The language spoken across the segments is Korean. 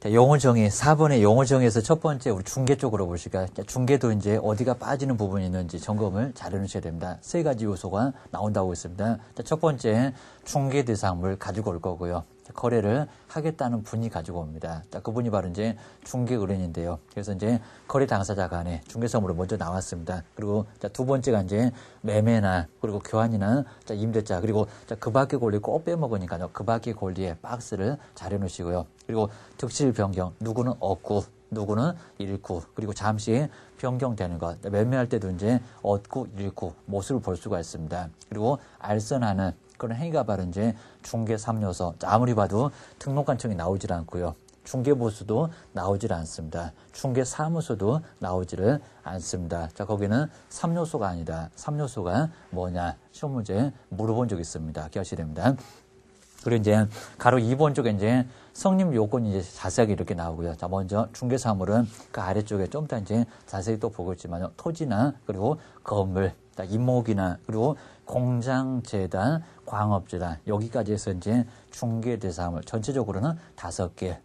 자, 용어 정의, 4번의 용어 정의에서 첫 번째 우리 중개 쪽으로 보실까요? 중개도 이제 어디가 빠지는 부분이 있는지 점검을 잘 해놓으셔야 됩니다. 세 가지 요소가 나온다고 했습니다. 자, 첫 번째, 중개 대상물 가지고 올 거고요. 거래를 하겠다는 분이 가지고 옵니다. 자, 그분이 바로 이제 중개 의뢰인인데요. 그래서 이제 거래 당사자 간에 중개사무로 먼저 나왔습니다. 그리고 자, 두 번째가 이제 매매나 그리고 교환이나 자, 임대차 그리고 자, 그 밖의 권리 꼭 빼먹으니까요. 그 밖의 권리에 박스를 잘 해놓으시고요. 그리고 득실 변경, 누구는 얻고 누구는 잃고 그리고 잠시 변경되는 것 매매할 때도 이제 얻고 잃고 모습을 볼 수가 있습니다. 그리고 알선하는 그런 행위가 바로 이제 중개 3요소. 아무리 봐도 등록관청이 나오질 않고요. 중개보수도 나오질 않습니다. 중개사무소도 나오지를 않습니다. 자, 거기는 3요소가 아니다. 3요소가 뭐냐? 시험 문제 물어본 적 있습니다. 기억하셔야 됩니다. 그리고 이제 가로 2번 쪽에 이제 성립 요건이 이제 자세하게 이렇게 나오고요. 자, 먼저 중개사물은 그 아래쪽에 좀 더 이제 자세히 또 보겠지만요. 토지나 그리고 건물, 임목이나 그리고 공장, 재단, 광업재단 여기까지 해서 이제 중개 대상물 전체적으로는 5개.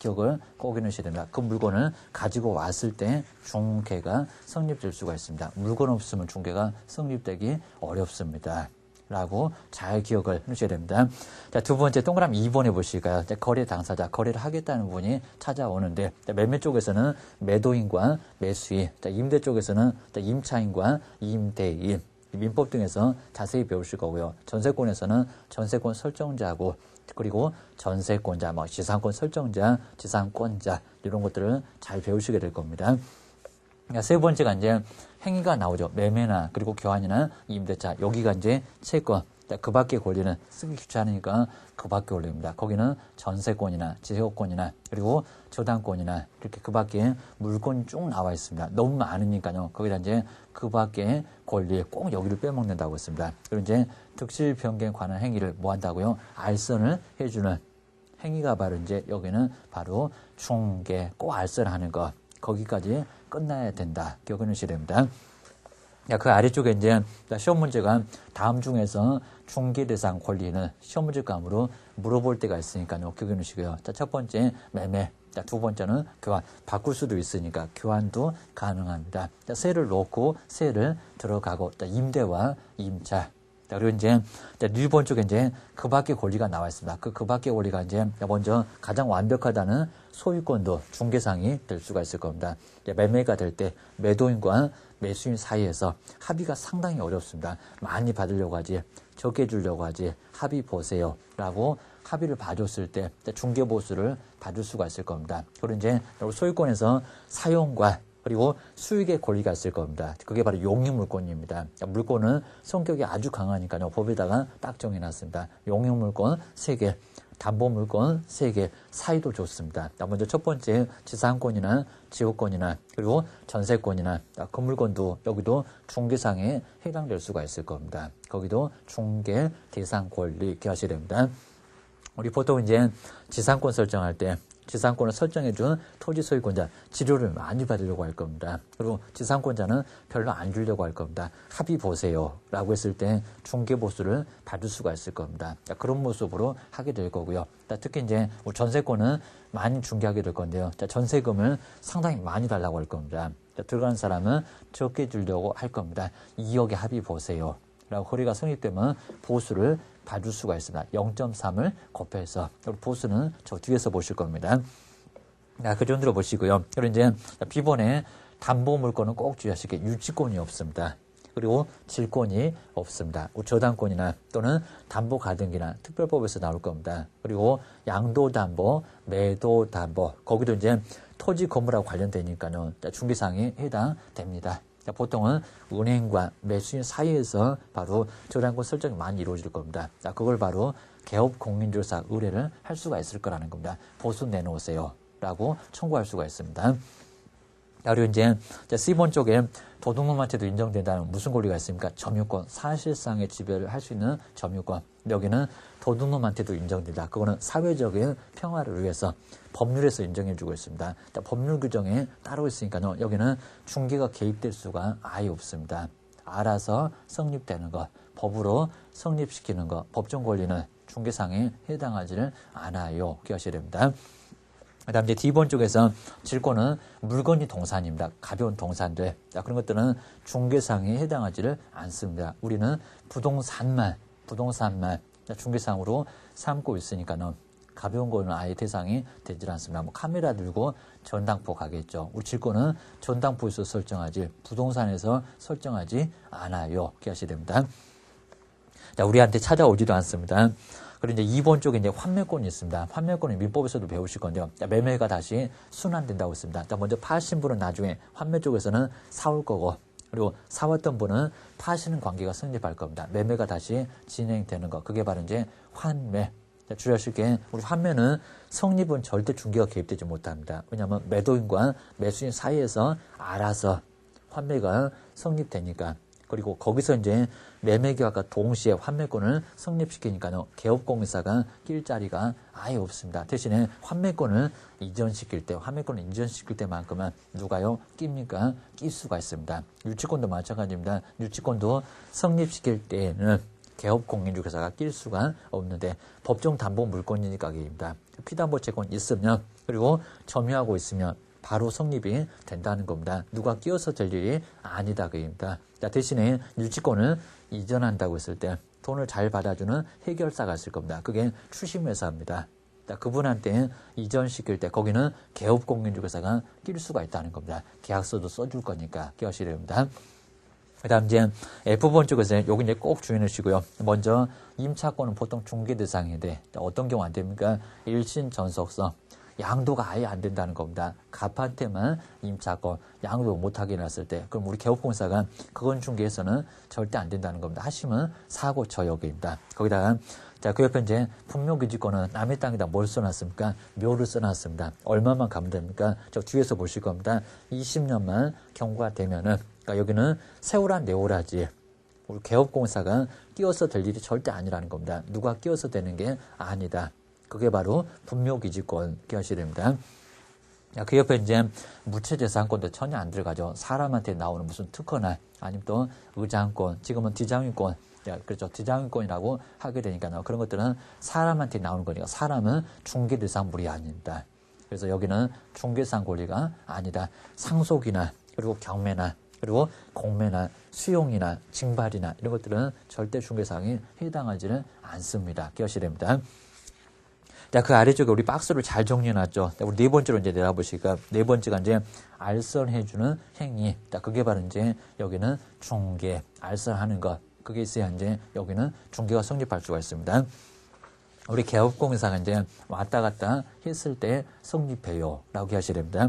기억을 꼭 해놓으셔야 됩니다. 그 물건을 가지고 왔을 때 중개가 성립될 수가 있습니다. 물건 없으면 중개가 성립되기 어렵습니다. 라고 잘 기억을 해놓으셔야 됩니다. 자, 두 번째 동그라미 2번 해보실까요? 거래 당사자, 거래를 하겠다는 분이 찾아오는데, 매매 쪽에서는 매도인과 매수인, 임대 쪽에서는 임차인과 임대인, 민법 등에서 자세히 배우실 거고요. 전세권에서는 전세권 설정자하고 그리고 전세권자, 지상권 설정자, 지상권자 이런 것들을 잘 배우시게 될 겁니다. 세 번째가 이제 행위가 나오죠. 매매나 그리고 교환이나 임대차 여기가 이제 채권. 그 밖의 권리는 쓰기 귀찮으니까 그 밖의 권리입니다. 거기는 전세권이나 지역권이나 그리고 저당권이나 이렇게 그 밖에 물건이 쭉 나와 있습니다. 너무 많으니까요. 거기다 이제 그 밖의 권리 꼭 여기를 빼먹는다고 했습니다. 그리고 이제 득실 변경에 관한 행위를 뭐 한다고요? 알선을 해주는 행위가 바로 이제 여기는 바로 중개 꼭 알선하는 것. 거기까지 끝나야 된다. 기억해 놓으셔야 됩니다. 그 아래쪽에 이제 시험 문제가 다음 중에서 중개 대상 권리는 시험 문제감으로 물어볼 때가 있으니까요. 기억해 놓으시고요. 자, 첫 번째 매매. 자, 두 번째는 교환. 바꿀 수도 있으니까 교환도 가능합니다. 자, 세를 놓고 세를 들어가고 자, 임대와 임차. 자, 그리고 이제 2번 쪽에 이제 그 밖의 권리가 나와 있습니다. 그 밖의 권리가 이제 먼저 가장 완벽하다는 소유권도 중개상이 될 수가 있을 겁니다. 매매가 될 때 매도인과 매수인 사이에서 합의가 상당히 어렵습니다. 많이 받으려고 하지, 적게 주려고 하지, 합의 보세요. 라고 합의를 봐줬을 때 중개보수를 받을 수가 있을 겁니다. 그리고 이제 소유권에서 사용과 그리고 수익의 권리가 있을 겁니다. 그게 바로 용익물권입니다. 물권은 성격이 아주 강하니까요. 법에다가 딱 정해놨습니다. 용익물권 3개, 담보물권 3개, 사이도 좋습니다. 먼저 첫 번째 지상권이나 지역권이나 그리고 전세권이나 건물권도 여기도 중개상에 해당될 수가 있을 겁니다. 거기도 중개 대상 권리 기하셔야 됩니다. 우리 보통 이제 지상권 설정할 때 지상권을 설정해준 토지 소유권자 지료를 많이 받으려고 할 겁니다. 그리고 지상권자는 별로 안 주려고 할 겁니다. 합의 보세요 라고 했을 때 중개보수를 받을 수가 있을 겁니다. 그런 모습으로 하게 될 거고요. 특히 이제 전세권은 많이 중개하게 될 건데요. 전세금을 상당히 많이 달라고 할 겁니다. 들어가는 사람은 적게 주려고 할 겁니다. 2억에 합의 보세요 라고 거래가 성립되면 보수를 받을 수가 있습니다. 0.3을 곱해서 보수는 저 뒤에서 보실 겁니다. 그 정도로 보시고요. 그리고 이제 B번에 담보 물건은 꼭 주의하시게 유치권이 없습니다. 그리고 질권이 없습니다. 저당권이나 또는 담보 가등기나 특별법에서 나올 겁니다. 그리고 양도담보, 매도담보 거기도 이제 토지 건물하고 관련되니까요. 중개상에 해당됩니다. 보통은 은행과 매수인 사이에서 바로 저당권 설정이 많이 이루어질 겁니다. 그걸 바로 개업 공인조사 의뢰를 할 수가 있을 거라는 겁니다. 보수 내놓으세요 라고 청구할 수가 있습니다. 그리고 이제 C번 쪽에 도둑놈한테도 인정된다는 무슨 권리가 있습니까? 점유권, 사실상의 지배를 할 수 있는 점유권. 여기는 도둑놈한테도 인정된다. 그거는 사회적인 평화를 위해서 법률에서 인정해주고 있습니다. 법률 규정에 따로 있으니까요. 여기는 중개가 개입될 수가 아예 없습니다. 알아서 성립되는 것, 법으로 성립시키는 것, 법정 권리는 중개상에 해당하지를 않아요. 기억하셔야 됩니다. 그다음 이제 D번 쪽에서 질권은 물건이 동산입니다. 가벼운 동산들. 자, 그런 것들은 중개상에 해당하지를 않습니다. 우리는 부동산만 중개상으로 삼고 있으니까는 가벼운 거는 아예 대상이 되질 않습니다. 뭐 카메라 들고 전당포 가겠죠. 우리 질권은 전당포에서 설정하지 부동산에서 설정하지 않아요. 기억하셔야 됩니다. 자, 우리한테 찾아오지도 않습니다. 그리고 이제 2번 쪽에 이제 환매권이 있습니다. 환매권은 민법에서도 배우실 건데요. 자, 매매가 다시 순환된다고 했습니다. 자, 먼저 파신 분은 나중에 환매 쪽에서는 사올 거고, 그리고 사왔던 분은 파시는 관계가 성립할 겁니다. 매매가 다시 진행되는 거. 그게 바로 이제 환매. 자, 주의하실 게, 우리 환매는 성립은 절대 중개가 개입되지 못합니다. 왜냐하면 매도인과 매수인 사이에서 알아서 환매가 성립되니까. 그리고 거기서 이제 매매계약과 동시에 환매권을 성립시키니까요. 개업공사가 낄 자리가 아예 없습니다. 대신에 환매권을 이전시킬 때만큼은 누가요? 낍니까? 낄 수가 있습니다. 유치권도 마찬가지입니다. 유치권도 성립시킬 때에는 개업공인중개사가 낄 수가 없는데 법정 담보 물권이니까 입니다. 피담보 채권 있으면 그리고 점유하고 있으면 바로 성립이 된다는 겁니다. 누가 끼어서 될 일이 아니다 그입니다. 자, 대신에 유치권을 이전한다고 했을 때 돈을 잘 받아주는 해결사가 있을 겁니다. 그게 추심회사입니다. 자, 그분한테 이전시킬 때 거기는 개업공인중개사가 낄 수가 있다는 겁니다. 계약서도 써줄 거니까 기억하셔야 됩니다. 그 다음 이제 F번 쪽에서 여기 이제 꼭 주의해 주시고요. 먼저 임차권은 보통 중개 대상인데 어떤 경우 안 됩니까? 일신 전속성. 양도가 아예 안 된다는 겁니다. 갑한테만 임차권, 양도 못하게 해놨을 때, 그럼 우리 개업공사가 그건 중개에서는 절대 안 된다는 겁니다. 하시면 사고 처역입니다. 거기다가, 자, 그 옆에 이제 분묘기지권은 남의 땅에다 뭘 써놨습니까? 묘를 써놨습니다. 얼마만 가면 됩니까? 저 뒤에서 보실 겁니다. 20년만 경과가 되면은, 그러니까 여기는 세우라 내오라지. 우리 개업공사가 끼어서 될 일이 절대 아니라는 겁니다. 누가 끼어서 되는 게 아니다. 그게 바로 분묘기지권 기억하셔야 됩니다. 그 옆에 이제 무채재산권도 전혀 안 들어가죠. 사람한테 나오는 무슨 특허나 아니면 또 의장권, 지금은 디장위권, 그렇죠. 디장위권이라고 하게 되니까 그런 것들은 사람한테 나오는 거니까 사람은 중개 대상물이 아닙니다. 그래서 여기는 중개상 권리가 아니다. 상속이나 그리고 경매나 그리고 공매나 수용이나 징발이나 이런 것들은 절대 중개상에 해당하지는 않습니다. 기억하셔야 됩니다. 자, 그 아래쪽에 우리 박스를 잘 정리해놨죠. 우리 네 번째로 이제 내려보시니까, 네 번째가 이제 알선해주는 행위. 자, 그게 바로 이제 여기는 중개, 알선하는 것. 그게 있어야 이제 여기는 중개가 성립할 수가 있습니다. 우리 개업공사가 이제 왔다 갔다 했을 때 성립해요. 라고 하셔야 됩니다.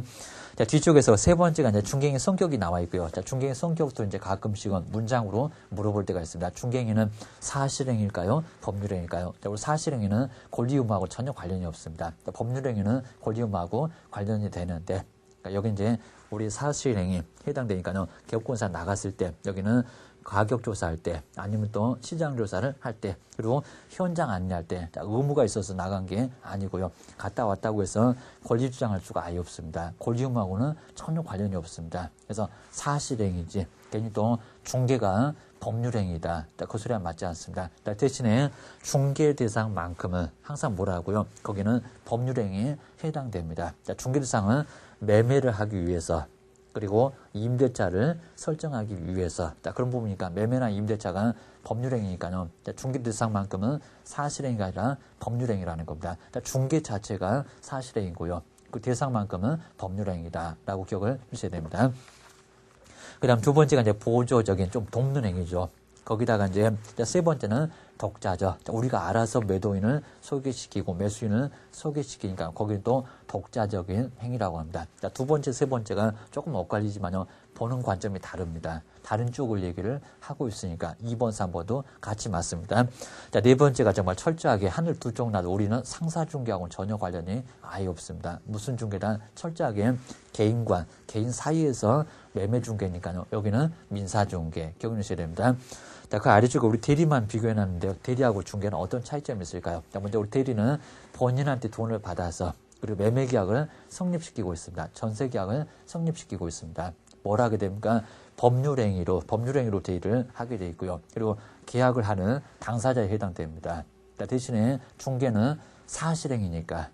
자, 뒤쪽에서 세 번째가 이제 중개인의 성격이 나와 있고요. 자, 중개인의 성격도 이제 가끔씩은 문장으로 물어볼 때가 있습니다. 중개인은 사실행위일까요? 법률행위일까요? 자, 우리 사실행위는 권리의무하고 전혀 관련이 없습니다. 자, 법률행위는 권리의무하고 관련이 되는데, 그러니까 여기 이제 우리 사실행위 해당되니까요. 개업공사 나갔을 때, 여기는 가격조사할 때 아니면 또 시장조사를 할 때 그리고 현장 안내할 때 의무가 있어서 나간 게 아니고요. 갔다 왔다고 해서 권리 주장할 수가 아예 없습니다. 권리 의무하고는 전혀 관련이 없습니다. 그래서 사실행위지 괜히 또 중개가 법률행위다. 그 소리와 맞지 않습니다. 대신에 중개 대상만큼은 항상 뭐라고요? 거기는 법률행위에 해당됩니다. 중개 대상은 매매를 하기 위해서 그리고 임대차를 설정하기 위해서 그런 부분이니까 매매나 임대차가 법률행위니까요. 중개 대상만큼은 사실행위가 아니라 법률행위라는 겁니다. 중개 자체가 사실행위고요. 그 대상만큼은 법률행위다라고 기억을 하셔야 됩니다. 그 다음 두 번째가 이제 보조적인 좀 돕는 행위죠. 거기다가 이제 세 번째는 독자죠. 우리가 알아서 매도인을 소개시키고 매수인을 소개시키니까 거기는 또 독자적인 행위라고 합니다. 두 번째, 세 번째가 조금 엇갈리지만요. 보는 관점이 다릅니다. 다른 쪽을 얘기를 하고 있으니까 2번, 3번도 같이 맞습니다. 자, 네 번째가 정말 철저하게 하늘 두 쪽 나도 우리는 상사중개하고는 전혀 관련이 아예 없습니다. 무슨 중개다? 철저하게 개인과 개인 사이에서 매매중개니까요. 여기는 민사중개 기억하셔야 됩니다. 자, 그 아래쪽에 우리 대리만 비교해놨는데요. 대리하고 중개는 어떤 차이점이 있을까요? 자, 먼저 우리 대리는 본인한테 돈을 받아서 그리고 매매계약을 성립시키고 있습니다. 전세계약을 성립시키고 있습니다. 뭘 하게 됩니까? 법률행위로 대리를 하게 돼 있고요. 그리고 계약을 하는 당사자에 해당됩니다. 자, 대신에 중개는 사실행위니까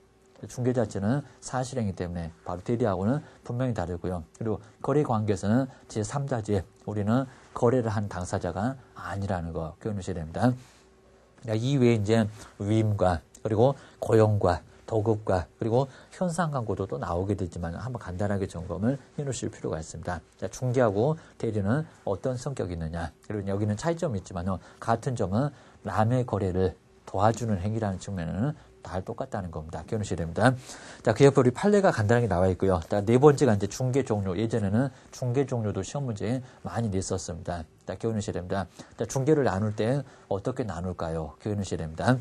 중개 자체는 사실행위 때문에 바로 대리하고는 분명히 다르고요. 그리고 거래 관계에서는 제3자지 우리는 거래를 한 당사자가 아니라는 거 기억하셔야 됩니다. 이 외에 이제 위임과 그리고 고용과 도급과 그리고 현상 광고도 또 나오게 되지만 한번 간단하게 점검을 해놓으실 필요가 있습니다. 자, 중개하고 대리는 어떤 성격이 있느냐. 그리고 여기는 차이점이 있지만 같은 점은 남의 거래를 도와주는 행위라는 측면에는 다 똑같다는 겁니다. 기억하셔야 됩니다. 자, 그 옆에 우리 판례가 간단하게 나와 있고요. 자, 네 번째가 이제 중개 종료. 예전에는 중개 종료도 시험 문제에 많이 냈었습니다. 자, 기억하셔야 됩니다. 자, 중개를 나눌 때 어떻게 나눌까요? 기억하셔야 됩니다.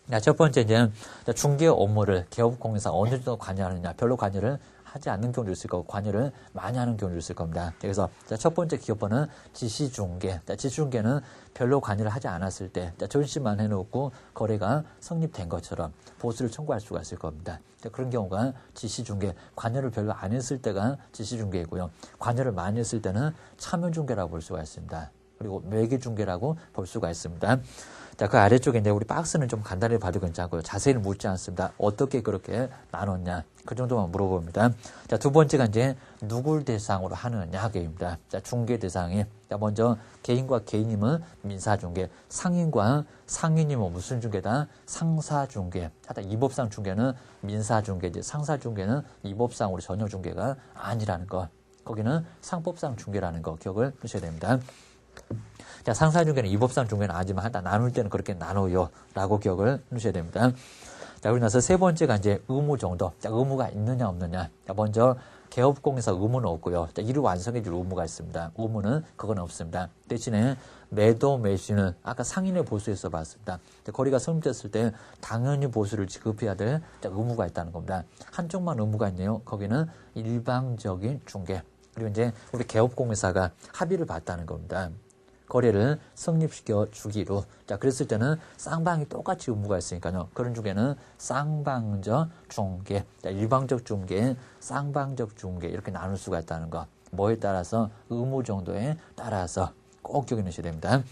자, 첫 번째 이제 중개 업무를 개업공사 어느 정도 관여하느냐. 별로 관여를 하지 않는 경우도 있을 거고 관여를 많이 하는 경우도 있을 겁니다. 그래서 첫 번째 기업번은 지시중개. 지시중개는 별로 관여를 하지 않았을 때 전시만 해놓고 거래가 성립된 것처럼 보수를 청구할 수가 있을 겁니다. 그런 경우가 지시중개, 관여를 별로 안 했을 때가 지시중개이고요. 관여를 많이 했을 때는 참여중개라고 볼 수가 있습니다. 그리고 매개중개라고 볼 수가 있습니다. 자, 그 아래쪽에 이제 우리 박스는 좀 간단히 봐도 괜찮고요. 자세히는 묻지 않습니다. 어떻게 그렇게 나눴냐. 그 정도만 물어봅니다. 자, 두 번째가 이제 누굴 대상으로 하느냐 게임입니다. 자, 중개 대상이. 자, 먼저 개인과 개인이면 민사중개, 상인과 상인이면 무슨 중개다? 상사중개. 하다 이법상 중개는 민사중개지, 상사중개는 이법상으로 전혀 중개가 아니라는 거. 거기는 상법상 중개라는 거 기억을 하셔야 됩니다. 자, 상사중개는 이법상 중개는 아니지만 하다 나눌 때는 그렇게 나눠요. 라고 기억을 해주셔야 됩니다. 자, 그리고 나서 세 번째가 이제 의무 정도. 자, 의무가 있느냐, 없느냐. 자, 먼저 개업공사 의무는 없고요. 자, 이를 완성해줄 의무가 있습니다. 의무는 그건 없습니다. 대신에 매도 매수는 아까 상인의 보수에서 봤습니다. 자, 거래가 성립됐을 때 당연히 보수를 지급해야 될 의무가 있다는 겁니다. 한쪽만 의무가 있네요. 거기는 일방적인 중개. 그리고 이제 우리 개업공사가 합의를 봤다는 겁니다. 거래를 성립시켜 주기로. 자, 그랬을 때는 쌍방이 똑같이 의무가 있으니까요. 그런 중에는 쌍방적 중개, 자, 일방적 중개, 쌍방적 중개 이렇게 나눌 수가 있다는 거. 뭐에 따라서 의무 정도에 따라서 꼭 기억해 놓으셔야 됩니다.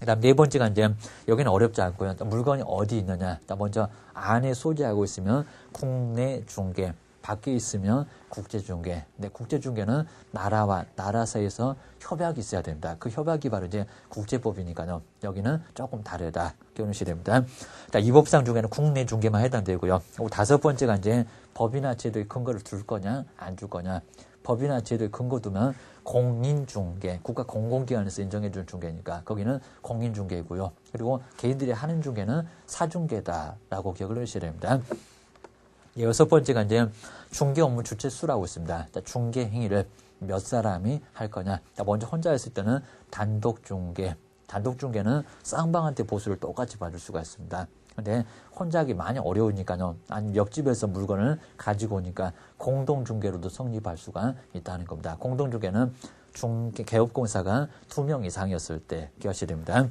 그다음 네 번째가 이제 여기는 어렵지 않고요. 물건이 어디 있느냐. 자, 먼저 안에 소지하고 있으면 국내 중개. 밖에 있으면 국제중개. 근데 국제중개는 나라와 나라 사이에서 협약이 있어야 됩니다. 그 협약이 바로 이제 국제법이니까요. 여기는 조금 다르다. 기억하셔야 됩니다. 자, 이법상 중개는 국내 중개만 해당되고요. 그리고 다섯 번째가 이제 법이나 제도의 근거를 둘 거냐, 안 줄 거냐. 법이나 제도의 근거 두면 공인중개, 국가 공공기관에서 인정해주는 중개니까 거기는 공인중개이고요. 그리고 개인들이 하는 중개는 사중개다라고 기억을 하셔야 됩니다. 여섯 번째가 이제 중개 업무 주체 수라고 있습니다. 자, 중개 행위를 몇 사람이 할 거냐. 자, 먼저 혼자 했을 때는 단독 중개. 단독 중개는 쌍방한테 보수를 똑같이 받을 수가 있습니다. 근데 혼자 하기 많이 어려우니까요. 아니면 옆집에서 물건을 가지고 오니까 공동 중개로도 성립할 수가 있다는 겁니다. 공동 중개는 중개 개업공사가 2명 이상이었을 때 기억하셔야 됩니다.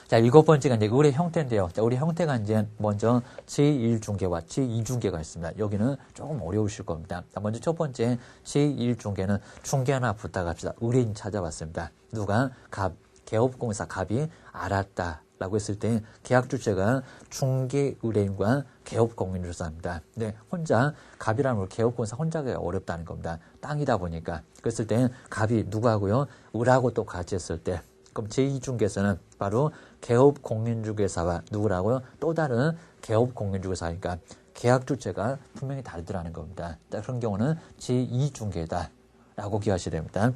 자, 일곱 번째가 이제 의뢰 형태인데요. 자, 의뢰 형태가 이제 먼저 제1중개와 제2중개가 있습니다. 여기는 조금 어려우실 겁니다. 자, 먼저 첫 번째 제1중개는 중개 하나 부탁합시다. 의뢰인 찾아봤습니다. 누가 개업공사 갑이 알았다라고 했을 때 계약 주체가 중개 의뢰인과 개업공인주사입니다. 근데 혼자 갑이라는 걸 개업공사 혼자 하기가 어렵다는 겁니다. 땅이다 보니까. 그랬을 때 갑이 누구하고요? 을하고 또 같이 했을 때 그럼 제2중개사는 바로 개업공인중개사와 누구라고요? 또 다른 개업공인중개사니까 계약 주체가 분명히 다르더라는 겁니다. 그런 경우는 제2중개다라고 기억하셔야 됩니다.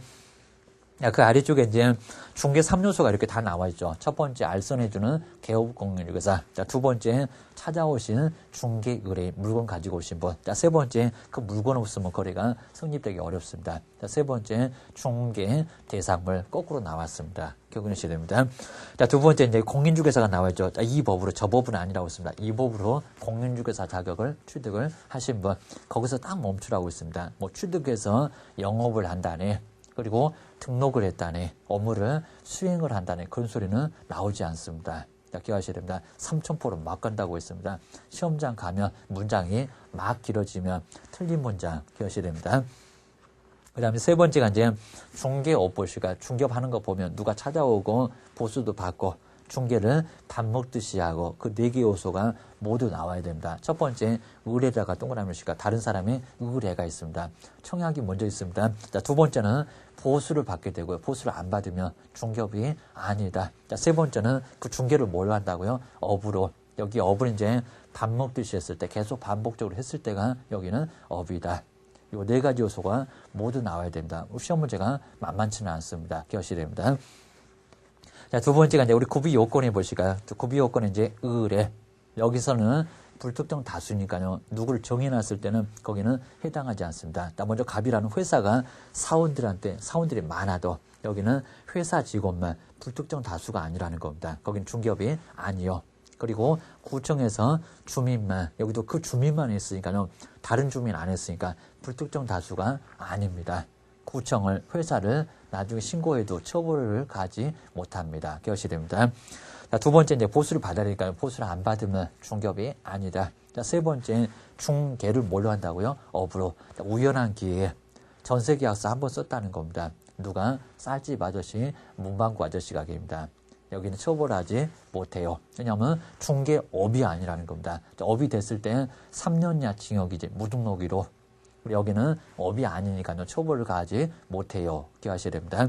그 아래쪽에 이제 중개 3요소가 이렇게 다 나와 있죠. 첫 번째 알선해주는 개업공인중개사. 자, 두 번째 찾아오신 중개 의뢰인, 물건 가지고 오신 분. 자, 세 번째 그 물건 없으면 거래가 성립되기 어렵습니다. 자, 세 번째 중개 대상물 거꾸로 나왔습니다. 기억하셔야 됩니다. 자, 두 번째 이제 공인중개사가 나와 있죠. 자, 이 법으로 저 법은 아니라고 있습니다. 이 법으로 공인중개사 자격을 취득을 하신 분. 거기서 딱 멈추라고 있습니다. 뭐 취득해서 영업을 한다네. 그리고 등록을 했다네. 업무를 수행을 한다네. 그런 소리는 나오지 않습니다. 기억하셔야 됩니다. 삼천포로 막 간다고 했습니다. 시험장 가면 문장이 막 길어지면 틀린 문장 기억하셔야 됩니다. 그 다음에 세 번째가 이제 중개업 보시가 중개업하는 거 보면 누가 찾아오고 보수도 받고 중개를 밥 먹듯이 하고 그 4개 요소가 모두 나와야 됩니다. 첫 번째, 의뢰자가 동그라미 씨가 다른 사람의 의뢰가 있습니다. 청약이 먼저 있습니다. 자, 두 번째는 보수를 받게 되고요. 보수를 안 받으면 중개업이 아니다. 자, 세 번째는 그 중개를 뭘로 한다고요? 업으로. 여기 업을 이제 밥 먹듯이 했을 때, 계속 반복적으로 했을 때가 여기는 업이다. 이 4가지 요소가 모두 나와야 됩니다. 시험 문제가 만만치는 않습니다. 기억하셔야 됩니다. 자, 두 번째가 이제 우리 구비 요건에 보실까요? 구비 요건은 이제 의뢰. 여기서는 불특정 다수니까요. 누구를 정해놨을 때는 거기는 해당하지 않습니다. 먼저 갑이라는 회사가 사원들이 많아도 여기는 회사 직원만 불특정 다수가 아니라는 겁니다. 거기는 중개업이 아니요. 그리고 구청에서 주민만, 여기도 그 주민만 했으니까요. 다른 주민 안 했으니까 불특정 다수가 아닙니다. 구청을, 회사를 나중에 신고해도 처벌을 가지 못합니다. 기억하셔야 됩니다. 자, 두 번째, 이제 보수를 받아야 되니까요. 보수를 안 받으면 중개업이 아니다. 자, 세 번째, 중개를 뭘로 한다고요? 업으로. 자, 우연한 기회에 전세계약서 한번 썼다는 겁니다. 누가? 쌀집 아저씨, 문방구 아저씨 가게입니다. 여기는 처벌하지 못해요. 왜냐하면 중개업이 아니라는 겁니다. 업이 됐을 때 3년 이하 징역이지 무등록이로. 여기는 업이 아니니까요. 처벌을 가하지 못해요. 기억하셔야 됩니다.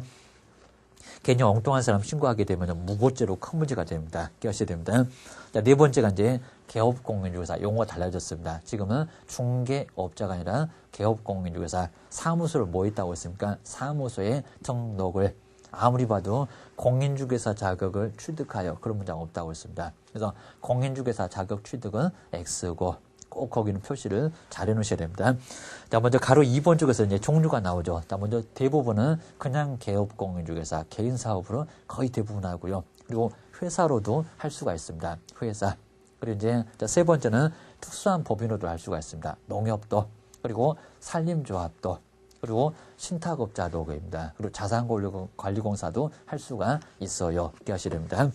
괜히 엉뚱한 사람 신고하게 되면 무고죄로 큰 문제가 됩니다. 기억하셔야 됩니다. 자, 네 번째가 이제 개업공인중개사. 용어가 달라졌습니다. 지금은 중개업자가 아니라 개업공인중개사. 사무소를 뭐 있다고 했습니까? 사무소에 등록을. 아무리 봐도 공인중개사 자격을 취득하여 그런 문장 없다고 했습니다. 그래서 공인중개사 자격 취득은 X고 꼭 거기는 표시를 잘 해놓으셔야 됩니다. 자, 먼저 가로 2번 쪽에서 이제 종류가 나오죠. 자, 먼저 대부분은 그냥 개업공인중개사, 개인 사업으로 거의 대부분 하고요. 그리고 회사로도 할 수가 있습니다. 회사. 그리고 이제 세 번째는 특수한 법인으로도 할 수가 있습니다. 농협도, 그리고 산림조합도, 그리고 신탁업자도 그입니다. 그리고 자산관리공사도 할 수가 있어요. 기억하셔야 됩니다.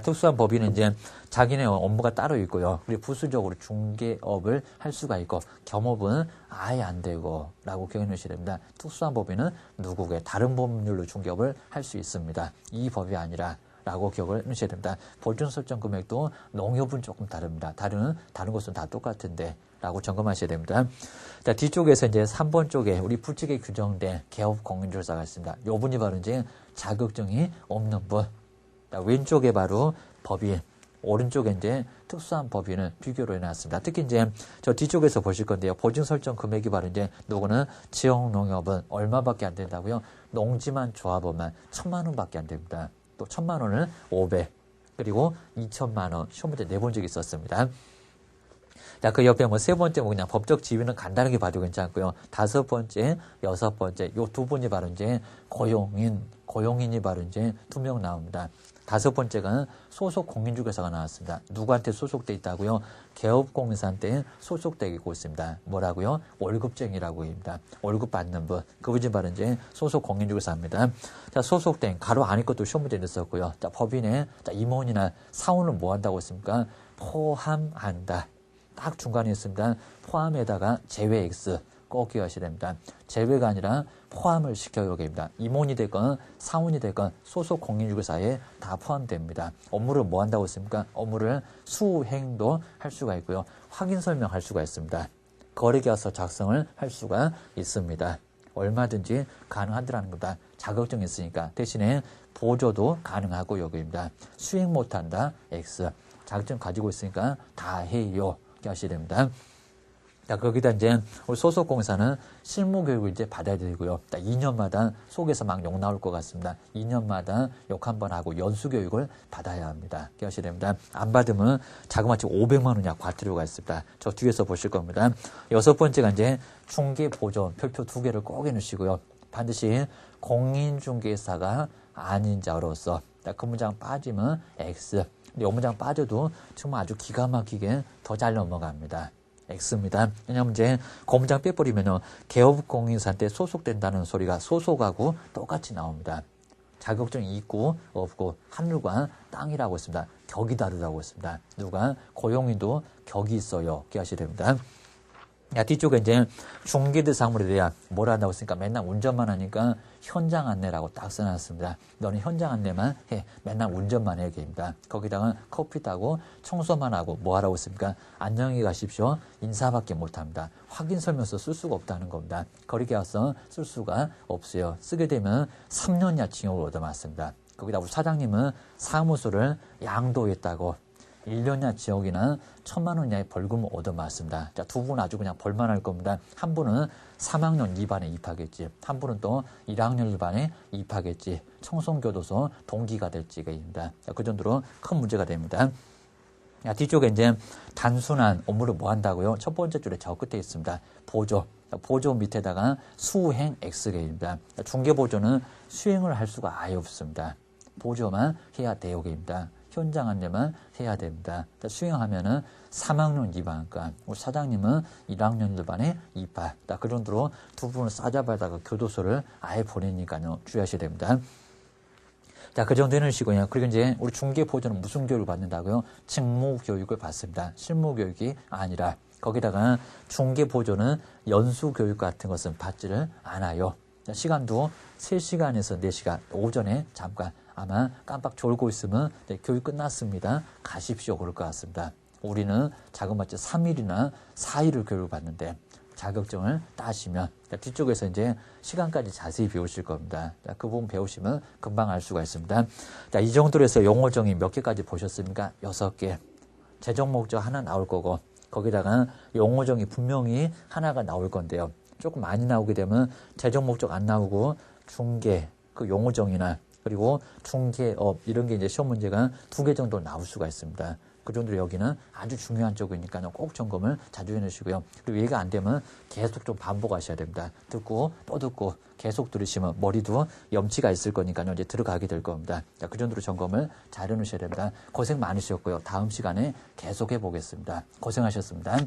특수한 법인은 이제 자기네 업무가 따로 있고요. 그리고 부수적으로 중개업을 할 수가 있고, 겸업은 아예 안 되고, 라고 기억해 놓으셔야 됩니다. 특수한 법인은 누구게 다른 법률로 중개업을 할 수 있습니다. 이 법이 아니라, 라고 기억을 해놓으셔야 됩니다. 보증 설정 금액도 농협은 조금 다릅니다. 다른 것은 다 똑같은데, 라고 점검하셔야 됩니다. 자, 뒤쪽에서 이제 3번 쪽에 우리 불칙에 규정된 개업 공인중개사가 있습니다. 요 분이 바로 이제 자격증이 없는 분. 자, 왼쪽에 바로 법인, 오른쪽에 이제 특수한 법인을 비교로 해놨습니다. 특히 이제 저 뒤쪽에서 보실 건데요. 보증 설정 금액이 바로 이제 누구는 지역 농협은 얼마밖에 안 된다고요? 농지만 조합원만 1,000만 원밖에 안 됩니다. 또 1,000만 원은 500, 그리고 2,000만 원 시험 문제 내본 적이 있었습니다. 자, 그 옆에 세 번째 그냥 법적 지위는 간단하게 봐도 괜찮고요. 5번째, 6번째, 요 두 분이 바로 이제 고용인이 바로 이제 2명 나옵니다. 5번째가 소속 공인중개사가 나왔습니다. 누구한테 소속돼 있다고요? 개업공사한테 소속되고 있습니다. 뭐라고요? 월급쟁이라고 합니다. 월급 받는 분. 그분이 바로 이제 소속 공인중개사입니다. 자, 소속된 가로 안에 것도 시험 문제 냈었고요. 자, 법인에 임원이나 사원은 뭐 한다고 했습니까? 포함한다. 딱 중간에 있습니다. 포함에다가 제외 X 꼭 기억하셔야 됩니다. 제외가 아니라 포함을 시켜요. 여기입니다. 임원이 됐건 사원이 됐건 소속 공인중개사에 다 포함됩니다. 업무를 뭐 한다고 했습니까? 업무를 수행도 할 수가 있고요. 확인 설명할 수가 있습니다. 거래계약서 작성을 할 수가 있습니다. 얼마든지 가능하더라는 겁니다. 자격증이 있으니까. 대신에 보조도 가능하고 여기입니다. 수행 못한다. X. 자격증 가지고 있으니까 다 해요. 하셔야 됩니다. 자, 거기다 이제 우리 소속공사는 실무교육을 이제 받아야 되고요. 2년마다 속에서 막 욕 나올 것 같습니다. 2년마다 욕 한 번 하고 연수교육을 받아야 합니다. 기억하셔야 됩니다. 안 받으면 자그마치 500만 원 이하 과태료가 있습니다. 저 뒤에서 보실 겁니다. 6번째가 이제 중개보존 별표 2개를 꼭 해놓으시고요. 반드시 공인중개사가 아닌 자로서 그 문장 빠지면 X. 이 문장 빠져도 정말 아주 기가 막히게 더 잘 넘어갑니다. X입니다. 왜냐하면 이제 그 문장 빼버리면요. 개업공인사한테 소속된다는 소리가 소속하고 똑같이 나옵니다. 자격증이 있고 없고 하늘과 땅이라고 했습니다. 격이 다르다고 했습니다. 누가 고용인도 격이 있어요. 기억하셔야 됩니다. 뒤쪽에 이제 중개대 사물에 대한 뭘 한다고 했으니까 맨날 운전만 하니까 현장 안내라고 딱 써놨습니다. 너는 현장 안내만 해. 맨날 운전만 해. 얘기입니다. 거기다가 커피 따고 청소만 하고 뭐 하라고 했습니까? 안녕히 가십시오. 인사밖에 못합니다. 확인 설명서 쓸 수가 없다는 겁니다. 거리계약서 쓸 수가 없어요. 쓰게 되면 3년 이하 징역을 얻어맞습니다. 거기다 우리 사장님은 사무소를 양도했다고 1년 이하 징역이나 1,000만 원 이하의 벌금을 얻어맞습니다. 자, 두 분은 아주 그냥 벌만할 겁니다. 한 분은 3학년 2반에 입학했지. 한 분은 또 1학년 1반에 입학했지. 청송교도소 동기가 될지가입니다. 그 정도로 큰 문제가 됩니다. 자, 뒤쪽에 이제 단순한 업무를 뭐 한다고요? 첫 번째 줄에 저 끝에 있습니다. 보조. 보조 밑에다가 수행 X개입니다. 중개보조는 수행을 할 수가 아예 없습니다. 보조만 해야 되요개입니다. 현장 안내만 해야 됩니다. 수행하면은 3학년 2반과 우리 사장님은 1학년 1반에 입학. 그 정도로 두 분을 싸잡아다가 교도소를 아예 보내니까요. 주의하셔야 됩니다. 자, 그 정도 해놓으시고요. 그리고 이제 우리 중개보조는 무슨 교육을 받는다고요? 직무교육을 받습니다. 실무교육이 아니라 거기다가 중개보조는 연수교육 같은 것은 받지를 않아요. 시간도 3시간에서 4시간 오전에 잠깐 아마 깜빡 졸고 있으면 교육 끝났습니다. 가십시오. 그럴 것 같습니다. 우리는 자그마치 3일이나 4일을 교육을 받는데 자격증을 따시면 뒤쪽에서 이제 시간까지 자세히 배우실 겁니다. 그 부분 배우시면 금방 알 수가 있습니다. 자, 이 정도로 해서 용어 정의 몇 개까지 보셨습니까? 6개. 재정 목적 하나 나올 거고 거기다가 용어 정의 분명히 하나가 나올 건데요. 조금 많이 나오게 되면 재정 목적 안 나오고 중개, 그 용어 정의나 그리고 중개업 이런 게 이제 시험 문제가 2개 정도 나올 수가 있습니다. 그 정도로 여기는 아주 중요한 쪽이니까요. 꼭 점검을 자주 해놓으시고요. 그리고 이해가 안 되면 계속 좀 반복하셔야 됩니다. 듣고 또 듣고 계속 들으시면 머리도 염치가 있을 거니까요. 이제 들어가게 될 겁니다. 자, 그 정도로 점검을 잘 해놓으셔야 됩니다. 고생 많으셨고요. 다음 시간에 계속 해보겠습니다. 고생하셨습니다.